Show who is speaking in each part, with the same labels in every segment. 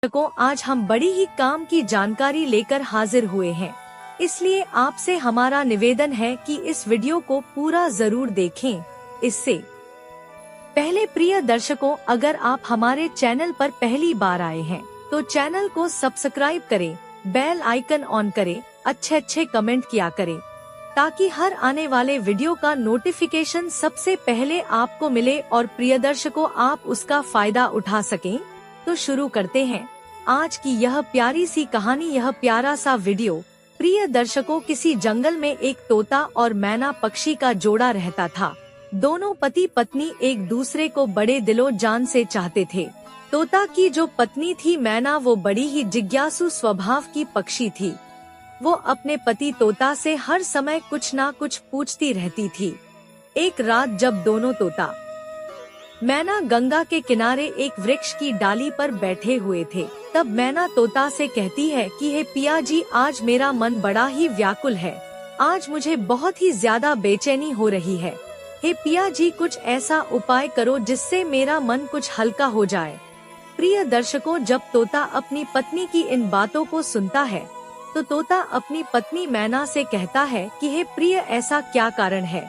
Speaker 1: दर्शकों, आज हम बड़ी ही काम की जानकारी लेकर हाजिर हुए हैं। इसलिए आपसे हमारा निवेदन है कि इस वीडियो को पूरा जरूर देखें। इससे पहले प्रिय दर्शकों, अगर आप हमारे चैनल पर पहली बार आए हैं तो चैनल को सब्सक्राइब करें, बेल आइकन ऑन करें, अच्छे कमेंट किया करें ताकि हर आने वाले वीडियो का नोटिफिकेशन सबसे पहले आपको मिले और प्रिय दर्शकों आप उसका फायदा उठा सकें। तो शुरू करते हैं आज की यह प्यारी सी कहानी, यह प्यारा सा वीडियो। प्रिय दर्शकों, किसी जंगल में एक तोता और मैना पक्षी का जोड़ा रहता था। दोनों पति पत्नी एक दूसरे को बड़े दिलो जान से चाहते थे। तोता की जो पत्नी थी मैना, वो बड़ी ही जिज्ञासु स्वभाव की पक्षी थी। वो अपने पति तोता से हर समय कुछ ना कुछ पूछती रहती थी। एक रात जब दोनों तोता मैना गंगा के किनारे एक वृक्ष की डाली पर बैठे हुए थे, तब मैना तोता से कहती है कि हे पिया जी, आज मेरा मन बड़ा ही व्याकुल है। आज मुझे बहुत ही ज्यादा बेचैनी हो रही है। हे पिया जी, कुछ ऐसा उपाय करो जिससे मेरा मन कुछ हल्का हो जाए। प्रिय दर्शकों, जब तोता अपनी पत्नी की इन बातों को सुनता है तो तोता अपनी पत्नी मैना से कहता है कि हे प्रिय, ऐसा क्या कारण है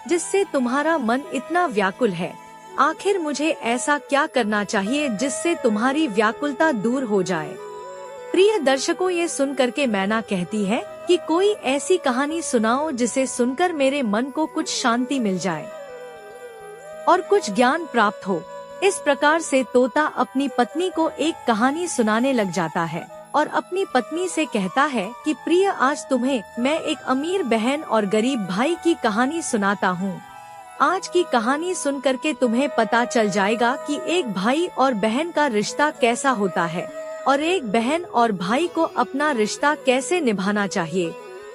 Speaker 1: जिससे तुम्हारा मन इतना व्याकुल है? आखिर मुझे ऐसा क्या करना चाहिए जिससे तुम्हारी व्याकुलता दूर हो जाए? प्रिय दर्शकों, ये सुन करके मैना कहती है कि कोई ऐसी कहानी सुनाओ जिसे सुनकर मेरे मन को कुछ शांति मिल जाए और कुछ ज्ञान प्राप्त हो। इस प्रकार से तोता अपनी पत्नी को एक कहानी सुनाने लग जाता है और अपनी पत्नी से कहता है कि प्रिय, आज तुम्हें मैं एक अमीर बहन और गरीब भाई की कहानी सुनाता हूँ। आज की कहानी सुन करके तुम्हें पता चल जाएगा कि एक भाई और बहन का रिश्ता कैसा होता है और एक बहन और भाई को अपना रिश्ता कैसे निभाना चाहिए।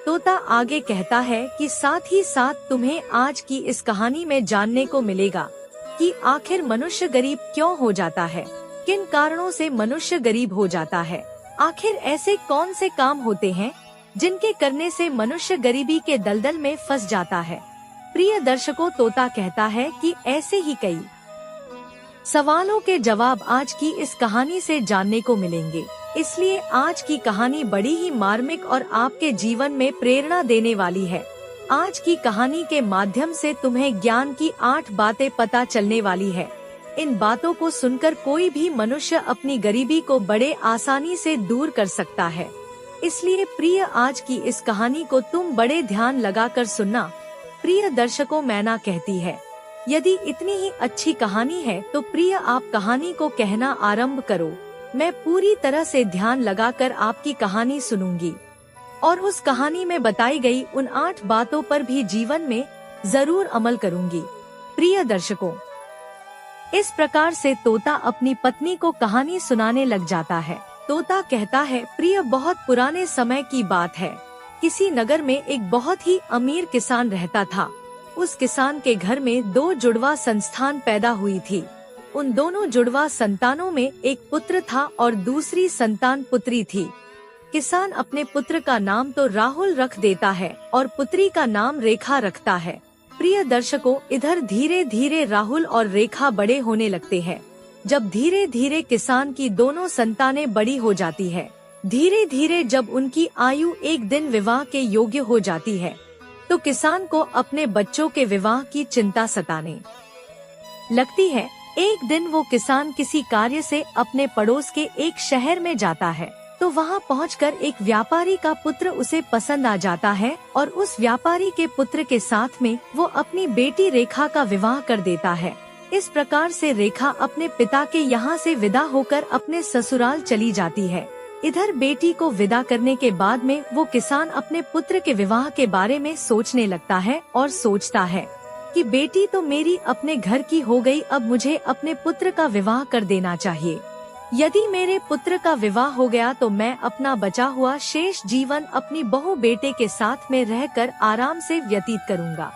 Speaker 1: तोता आगे कहता है कि साथ ही साथ तुम्हें आज की इस कहानी में जानने को मिलेगा कि आखिर मनुष्य गरीब क्यों हो जाता है, किन कारणों से मनुष्य गरीब हो जाता है। आखिर ऐसे कौन से काम होते हैं जिनके करने से मनुष्य गरीबी के दलदल में फंस जाता है। प्रिय दर्शकों, तोता कहता है कि ऐसे ही कई सवालों के जवाब आज की इस कहानी से जानने को मिलेंगे। इसलिए आज की कहानी बड़ी ही मार्मिक और आपके जीवन में प्रेरणा देने वाली है। आज की कहानी के माध्यम से तुम्हें ज्ञान की 8 बातें पता चलने वाली है। इन बातों को सुनकर कोई भी मनुष्य अपनी गरीबी को बड़े आसानी से दूर कर सकता है। इसलिए प्रिय, आज की इस कहानी को तुम बड़े ध्यान लगाकर सुनना। प्रिय दर्शकों, मैना कहती है, यदि इतनी ही अच्छी कहानी है तो प्रिय आप कहानी को कहना आरंभ करो। मैं पूरी तरह से ध्यान लगाकर आपकी कहानी सुनूंगी और उस कहानी में बताई गई उन 8 बातों पर भी जीवन में जरूर अमल करूंगी। प्रिय दर्शकों, इस प्रकार से तोता अपनी पत्नी को कहानी सुनाने लग जाता है। तोता कहता है, प्रिय, बहुत पुराने समय की बात है। किसी नगर में एक बहुत ही अमीर किसान रहता था। उस किसान के घर में 2 जुड़वा संतान पैदा हुई थी। उन दोनों जुड़वा संतानों में एक पुत्र था और दूसरी संतान पुत्री थी। किसान अपने पुत्र का नाम तो राहुल रख देता है और पुत्री का नाम रेखा रखता है। प्रिय दर्शकों, इधर धीरे धीरे राहुल और रेखा बड़े होने लगते हैं। जब धीरे धीरे किसान की दोनों संतानें बड़ी हो जाती है, धीरे धीरे जब उनकी आयु एक दिन विवाह के योग्य हो जाती है, तो किसान को अपने बच्चों के विवाह की चिंता सताने लगती है। एक दिन वो किसान किसी कार्य से अपने पड़ोस के एक शहर में जाता है, तो वहाँ पहुंचकर एक व्यापारी का पुत्र उसे पसंद आ जाता है और उस व्यापारी के पुत्र के साथ में वो अपनी बेटी रेखा का विवाह कर देता है। इस प्रकार से रेखा अपने पिता के यहाँ से विदा होकर अपने ससुराल चली जाती है। इधर बेटी को विदा करने के बाद में वो किसान अपने पुत्र के विवाह के बारे में सोचने लगता है और सोचता है कि बेटी तो मेरी अपने घर की हो गई, अब मुझे अपने पुत्र का विवाह कर देना चाहिए। यदि मेरे पुत्र का विवाह हो गया तो मैं अपना बचा हुआ शेष जीवन अपनी बहू बेटे के साथ में रहकर आराम से व्यतीत करूंगा।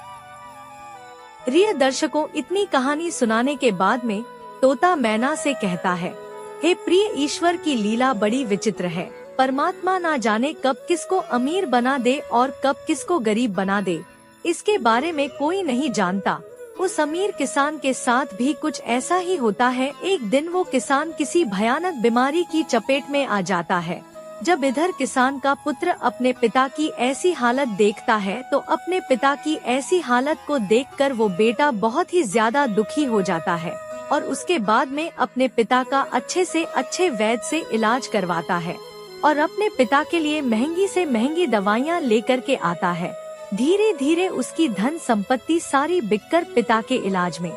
Speaker 1: प्रिय दर्शकों, इतनी कहानी सुनाने के बाद में तोता मैना से कहता है, हे प्रिय, ईश्वर की लीला बड़ी विचित्र है। परमात्मा ना जाने कब किसको अमीर बना दे और कब किसको गरीब बना दे, इसके बारे में कोई नहीं जानता। उस अमीर किसान के साथ भी कुछ ऐसा ही होता है। एक दिन वो किसान किसी भयानक बीमारी की चपेट में आ जाता है। जब इधर किसान का पुत्र अपने पिता की ऐसी हालत देखता है तो अपने पिता की ऐसी हालत को देखकर वो बेटा बहुत ही ज्यादा दुखी हो जाता है और उसके बाद में अपने पिता का अच्छे से अच्छे वैद्य से इलाज करवाता है और अपने पिता के लिए महंगी से महंगी दवाइयाँ लेकर के आता है। धीरे धीरे उसकी धन संपत्ति सारी बिककर पिता के इलाज में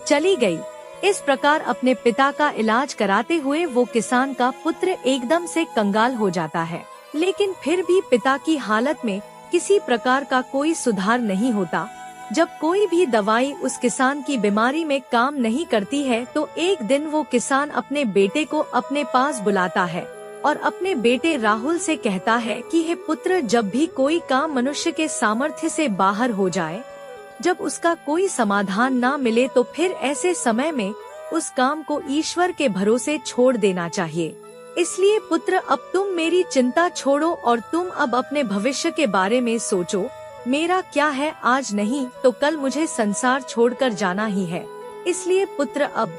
Speaker 1: चली गई। इस प्रकार अपने पिता का इलाज कराते हुए वो किसान का पुत्र एकदम से कंगाल हो जाता है। लेकिन फिर भी पिता की हालत में किसी प्रकार का कोई सुधार नहीं होता। जब कोई भी दवाई उस किसान की बीमारी में काम नहीं करती है तो एक दिन वो किसान अपने बेटे को अपने पास बुलाता है और अपने बेटे राहुल से कहता है कि हे पुत्र, जब भी कोई काम मनुष्य के सामर्थ्य से बाहर हो जाए, जब उसका कोई समाधान ना मिले तो फिर ऐसे समय में उस काम को ईश्वर के भरोसे छोड़ देना चाहिए। इसलिए पुत्र, अब तुम मेरी चिंता छोड़ो और तुम अब अपने भविष्य के बारे में सोचो। मेरा क्या है, आज नहीं तो कल मुझे संसार छोड़कर जाना ही है। इसलिए पुत्र, अब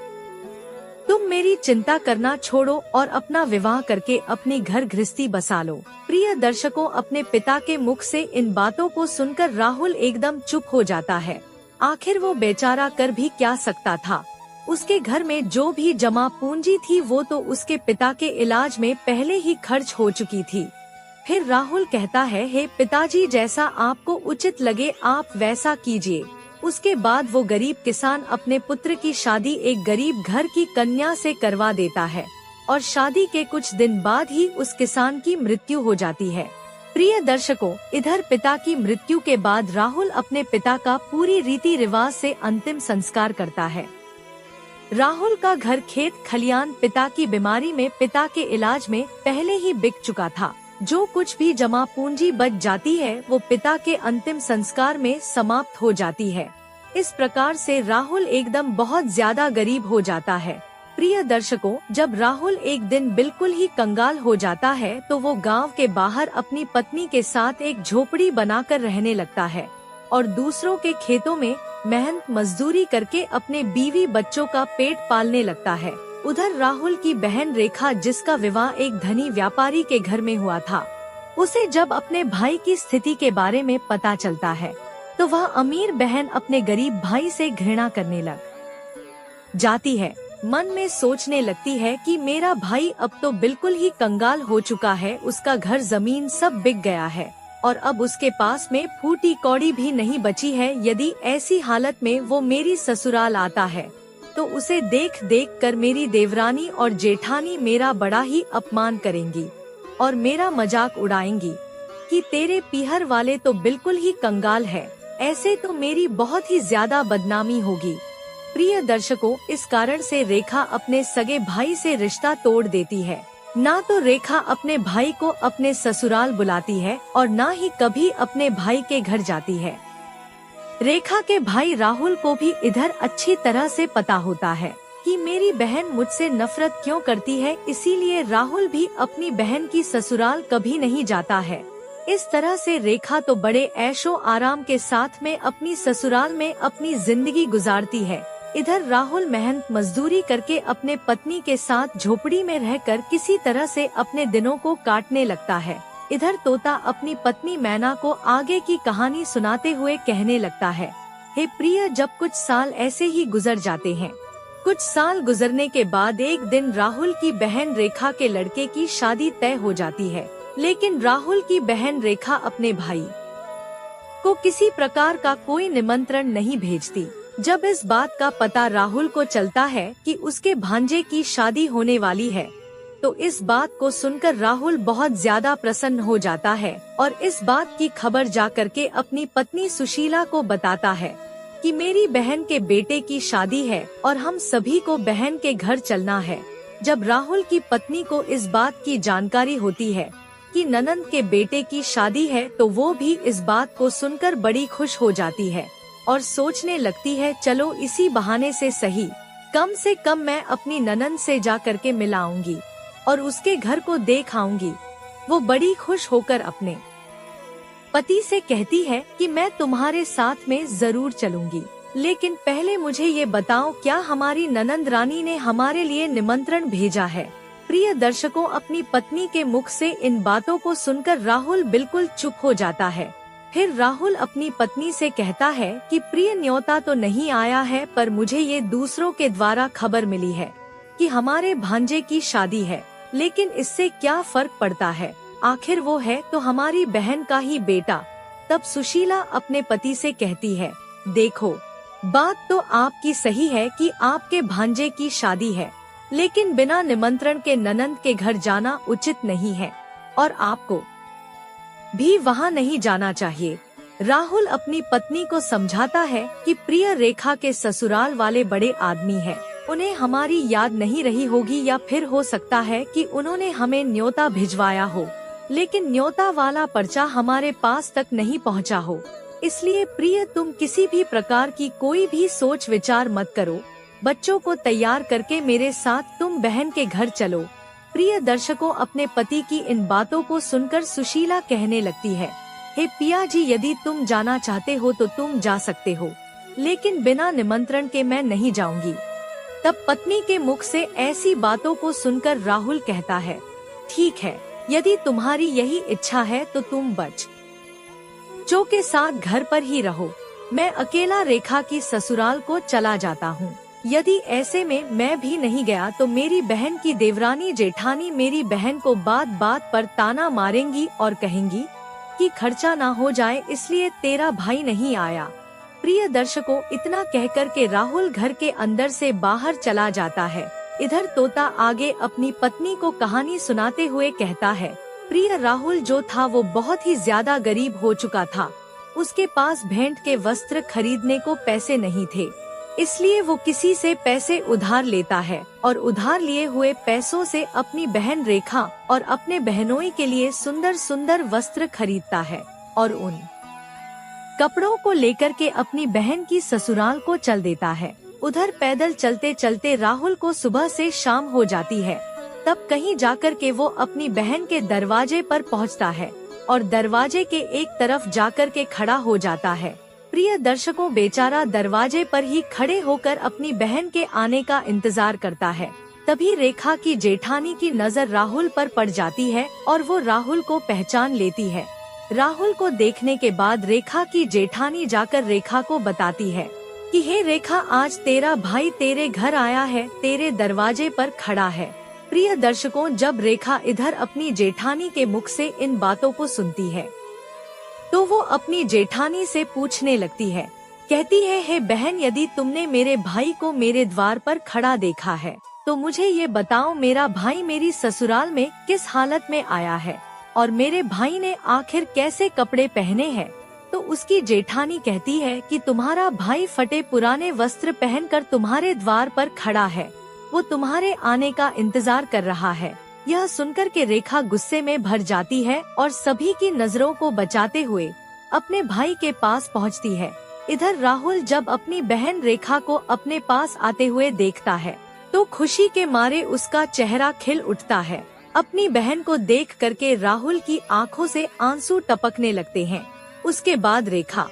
Speaker 1: तुम मेरी चिंता करना छोड़ो और अपना विवाह करके अपनी घर गृहस्थी बसा लो। प्रिय दर्शकों, अपने पिता के मुख से इन बातों को सुनकर राहुल एकदम चुप हो जाता है। आखिर वो बेचारा कर भी क्या सकता था। उसके घर में जो भी जमा पूंजी थी वो तो उसके पिता के इलाज में पहले ही खर्च हो चुकी थी। फिर राहुल कहता है, हे पिताजी, जैसा आपको उचित लगे आप वैसा कीजिए। उसके बाद वो गरीब किसान अपने पुत्र की शादी एक गरीब घर की कन्या से करवा देता है और शादी के कुछ दिन बाद ही उस किसान की मृत्यु हो जाती है। प्रिय दर्शकों, इधर पिता की मृत्यु के बाद राहुल अपने पिता का पूरी रीति रिवाज से अंतिम संस्कार करता है। राहुल का घर खेत खलियान पिता की बीमारी में पिता के इलाज में पहले ही बिक चुका था। जो कुछ भी जमा पूंजी बच जाती है वो पिता के अंतिम संस्कार में समाप्त हो जाती है। इस प्रकार से राहुल एकदम बहुत ज्यादा गरीब हो जाता है। प्रिय दर्शकों, जब राहुल एक दिन बिल्कुल ही कंगाल हो जाता है तो वो गांव के बाहर अपनी पत्नी के साथ एक झोपड़ी बनाकर रहने लगता है और दूसरों के खेतों में मेहनत मजदूरी करके अपने बीवी बच्चों का पेट पालने लगता है। उधर राहुल की बहन रेखा, जिसका विवाह एक धनी व्यापारी के घर में हुआ था, उसे जब अपने भाई की स्थिति के बारे में पता चलता है तो वह अमीर बहन अपने गरीब भाई से घृणा करने लग जाती है। मन में सोचने लगती है कि मेरा भाई अब तो बिल्कुल ही कंगाल हो चुका है, उसका घर जमीन सब बिक गया है और अब उसके पास में फूटी कौड़ी भी नहीं बची है। यदि ऐसी हालत में वो मेरी ससुराल आता है तो उसे देख देख कर मेरी देवरानी और जेठानी मेरा बड़ा ही अपमान करेंगी और मेरा मजाक उड़ाएंगी कि तेरे पीहर वाले तो बिल्कुल ही कंगाल है। ऐसे तो मेरी बहुत ही ज्यादा बदनामी होगी। प्रिय दर्शकों, इस कारण से रेखा अपने सगे भाई से रिश्ता तोड़ देती है। ना तो रेखा अपने भाई को अपने ससुराल बुलाती है और ना ही कभी अपने भाई के घर जाती है। रेखा के भाई राहुल को भी इधर अच्छी तरह से पता होता है कि मेरी बहन मुझसे नफरत क्यों करती है, इसीलिए राहुल भी अपनी बहन की ससुराल कभी नहीं जाता है। इस तरह से रेखा तो बड़े ऐशो आराम के साथ में अपनी ससुराल में अपनी जिंदगी गुजारती है। इधर राहुल मेहनत मजदूरी करके अपने पत्नी के साथ झोपड़ी में रहकर किसी तरह से अपने दिनों को काटने लगता है। इधर तोता अपनी पत्नी मैना को आगे की कहानी सुनाते हुए कहने लगता है, हे प्रिय, जब कुछ साल ऐसे ही गुजर जाते हैं। कुछ साल गुजरने के बाद एक दिन राहुल की बहन रेखा के लड़के की शादी तय हो जाती है, लेकिन राहुल की बहन रेखा अपने भाई को किसी प्रकार का कोई निमंत्रण नहीं भेजती। जब इस बात का पता राहुल को चलता है कि उसके भांजे की शादी होने वाली है तो इस बात को सुनकर राहुल बहुत ज्यादा प्रसन्न हो जाता है और इस बात की खबर जाकर के अपनी पत्नी सुशीला को बताता है कि मेरी बहन के बेटे की शादी है और हम सभी को बहन के घर चलना है। जब राहुल की पत्नी को इस बात की जानकारी होती है कि ननंद के बेटे की शादी है तो वो भी इस बात को सुनकर बड़ी खुश हो जाती है और सोचने लगती है, चलो इसी बहाने से सही, कम से कम मैं अपनी ननंद से जा करके मिलाऊंगी और उसके घर को देख आऊंगी। वो बड़ी खुश होकर अपने पति से कहती है कि मैं तुम्हारे साथ में जरूर चलूंगी, लेकिन पहले मुझे ये बताओ क्या हमारी ननंद रानी ने हमारे लिए निमंत्रण भेजा है। प्रिय दर्शकों, अपनी पत्नी के मुख से इन बातों को सुनकर राहुल बिल्कुल चुप हो जाता है। फिर राहुल अपनी पत्नी से कहता है कि प्रिय, न्योता तो नहीं आया है, पर मुझे ये दूसरों के द्वारा खबर मिली है कि हमारे भांजे की शादी है, लेकिन इससे क्या फर्क पड़ता है, आखिर वो है तो हमारी बहन का ही बेटा। तब सुशीला अपने पति से कहती है, देखो बात तो आपकी सही है कि आपके भांजे की शादी है, लेकिन बिना निमंत्रण के ननंद के घर जाना उचित नहीं है और आपको भी वहाँ नहीं जाना चाहिए। राहुल अपनी पत्नी को समझाता है कि प्रिय, रेखा के ससुराल वाले बड़े आदमी हैं, उन्हें हमारी याद नहीं रही होगी या फिर हो सकता है कि उन्होंने हमें न्योता भिजवाया हो, लेकिन न्योता वाला पर्चा हमारे पास तक नहीं पहुंचा हो। इसलिए प्रिय, तुम किसी भी प्रकार की कोई भी सोच विचार मत करो, बच्चों को तैयार करके मेरे साथ तुम बहन के घर चलो। प्रिय दर्शकों, अपने पति की इन बातों को सुनकर सुशीला कहने लगती है, हे पिया जी, यदि तुम जाना चाहते हो तो तुम जा सकते हो, लेकिन बिना निमंत्रण के मैं नहीं जाऊंगी। तब पत्नी के मुख से ऐसी बातों को सुनकर राहुल कहता है, ठीक है, यदि तुम्हारी यही इच्छा है तो तुम बच्चों के साथ घर पर ही रहो, मैं अकेला रेखा की ससुराल को चला जाता हूँ। यदि ऐसे में मैं भी नहीं गया तो मेरी बहन की देवरानी जेठानी मेरी बहन को बात बात पर ताना मारेंगी और कहेंगी कि खर्चा ना हो जाए इसलिए तेरा भाई नहीं आया। प्रिय दर्शकों, इतना कहकर के राहुल घर के अंदर से बाहर चला जाता है। इधर तोता आगे अपनी पत्नी को कहानी सुनाते हुए कहता है, प्रिय राहुल जो था वो बहुत ही ज्यादा गरीब हो चुका था, उसके पास भेंट के वस्त्र खरीदने को पैसे नहीं थे, इसलिए वो किसी से पैसे उधार लेता है और उधार लिए हुए पैसों से अपनी बहन रेखा और अपने बहनोई के लिए सुंदर सुंदर वस्त्र खरीदता है और उन कपड़ों को लेकर के अपनी बहन की ससुराल को चल देता है। उधर पैदल चलते चलते राहुल को सुबह से शाम हो जाती है। तब कहीं जाकर के वो अपनी बहन के दरवाजे पर पहुंचता है और दरवाजे के एक तरफ जाकर के खड़ा हो जाता है। प्रिय दर्शकों, बेचारा दरवाजे पर ही खड़े होकर अपनी बहन के आने का इंतजार करता है। तभी रेखा की जेठानी की नजर राहुल पर पड़ जाती है और वो राहुल को पहचान लेती है। राहुल को देखने के बाद रेखा की जेठानी जाकर रेखा को बताती है कि हे रेखा, आज तेरा भाई तेरे घर आया है, तेरे दरवाजे पर खड़ा है। प्रिय दर्शकों, जब रेखा इधर अपनी जेठानी के मुख से इन बातों को सुनती है तो वो अपनी जेठानी से पूछने लगती है, कहती है, हे बहन, यदि तुमने मेरे भाई को मेरे द्वार पर खड़ा देखा है तो मुझे ये बताओ, मेरा भाई मेरी ससुराल में किस हालत में आया है और मेरे भाई ने आखिर कैसे कपड़े पहने हैं। तो उसकी जेठानी कहती है कि तुम्हारा भाई फटे पुराने वस्त्र पहनकर तुम्हारे द्वार पर खड़ा है, वो तुम्हारे आने का इंतजार कर रहा है। यह सुनकर के रेखा गुस्से में भर जाती है और सभी की नजरों को बचाते हुए अपने भाई के पास पहुंचती है। इधर राहुल जब अपनी बहन रेखा को अपने पास आते हुए देखता है तो खुशी के मारे उसका चेहरा खिल उठता है। अपनी बहन को देख करके राहुल की आंखों से आंसू टपकने लगते हैं। उसके बाद रेखा